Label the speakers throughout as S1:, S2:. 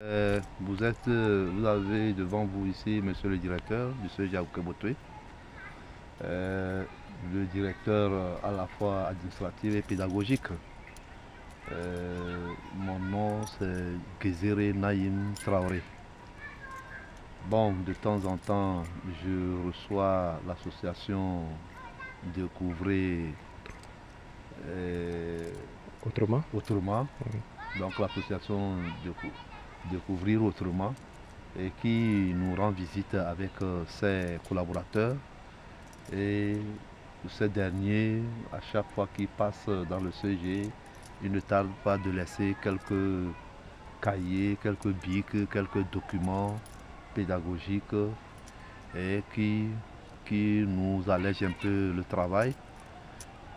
S1: Vous avez devant vous ici monsieur le directeur du CEGA Okebotwe, le directeur à la fois administratif et pédagogique. Mon nom c'est Gezere Naïm Traoré. Bon, de temps en temps, je reçois l'association Découvrir Autrement. Donc l'association Découvrir Autrement et qui nous rend visite avec ses collaborateurs. Et ces derniers, à chaque fois qu'ils passent dans le CG, ils ne tardent pas de laisser quelques cahiers, quelques bics, quelques documents pédagogiques et qui nous allègent un peu le travail.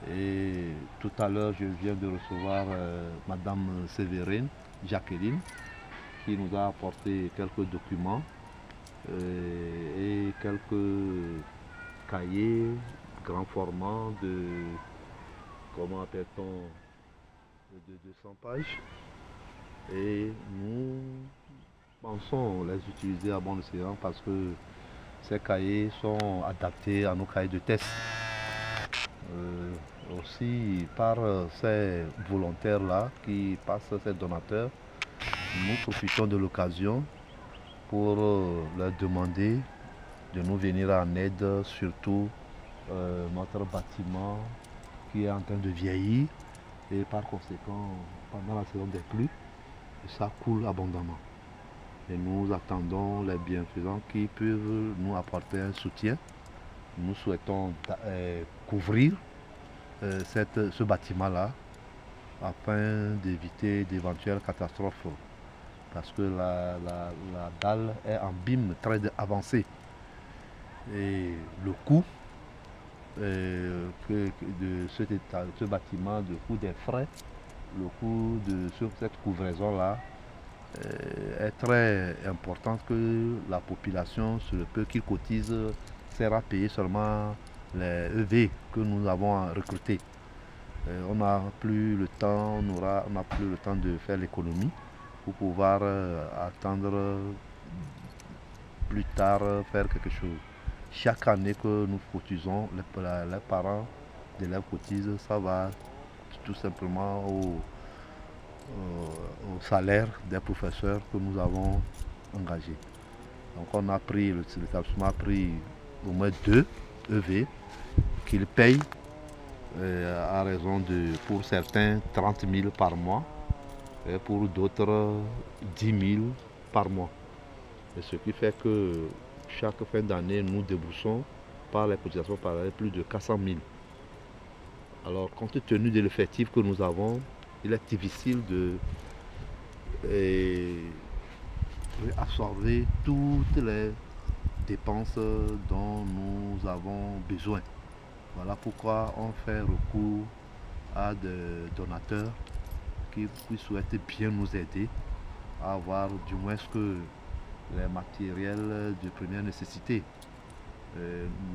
S1: Et tout à l'heure, je viens de recevoir Madame Sévérine, Jacqueline, qui nous a apporté quelques documents et quelques cahiers grand format de, comment appelle-t-on, de 200 pages. Et nous pensons les utiliser à bon escient parce que ces cahiers sont adaptés à nos cahiers de test. Aussi par ces volontaires-là qui passent, ces donateurs, nous profitons de l'occasion pour leur demander de nous venir en aide, surtout notre bâtiment qui est en train de vieillir et par conséquent, pendant la saison des pluies, ça coule abondamment. Et nous attendons les bienfaisants qui peuvent nous apporter un soutien. Nous souhaitons couvrir ce bâtiment-là afin d'éviter d'éventuelles catastrophes parce que la dalle est en bime très avancé et le coût de ce bâtiment, le coût des frais, le coût de cette couvraison-là est très important que la population, sur le peu qu'il cotise, sera payé seulement les EV que nous avons recrutés. On n'a plus le temps, on n'a plus le temps de faire l'économie pour pouvoir attendre plus tard faire quelque chose. Chaque année que nous cotisons, les parents d'élèves cotisent, ça va tout simplement au salaire des professeurs que nous avons engagés. Donc on a pris, l'établissement a pris au moins 2 EV qu'ils payent à raison de, pour certains, 30 000 par mois et pour d'autres 10 000 par mois. Et ce qui fait que chaque fin d'année, nous déboursons par les cotisations parallèles plus de 400 000. Alors, compte tenu de l'effectif que nous avons, il est difficile de absorber toutes les dépenses dont nous avons besoin. Voilà pourquoi on fait recours à des donateurs qui souhaitent bien nous aider à avoir du moins que les matériels de première nécessité.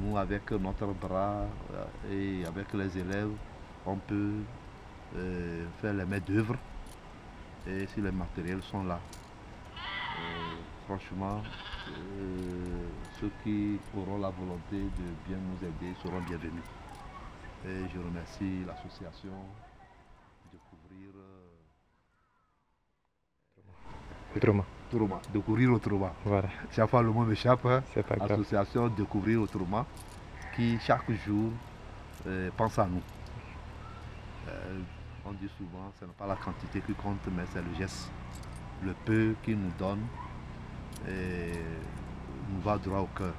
S1: Nous, avec notre bras et avec les élèves, on peut faire les mains d'œuvre et si les matériels sont là. Franchement, ceux qui auront la volonté de bien nous aider seront bienvenus. Et je remercie l'association Découvrir Autrement.
S2: Voilà.
S1: Chaque fois le mot m'échappe.
S2: C'est pas grave.
S1: Association Découvrir Autrement qui chaque jour pense à nous. On dit souvent ce n'est pas la quantité qui compte mais c'est le geste. Le peu qu'ils nous donnent nous va droit au cœur.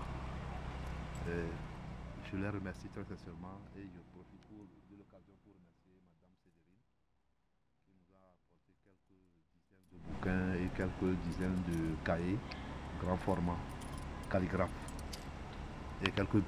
S1: Je les remercie très sincèrement et je profite de l'occasion pour remercier Madame Sévérine qui nous a apporté quelques dizaines de bouquins et quelques dizaines de cahiers grand format, calligraphe et quelques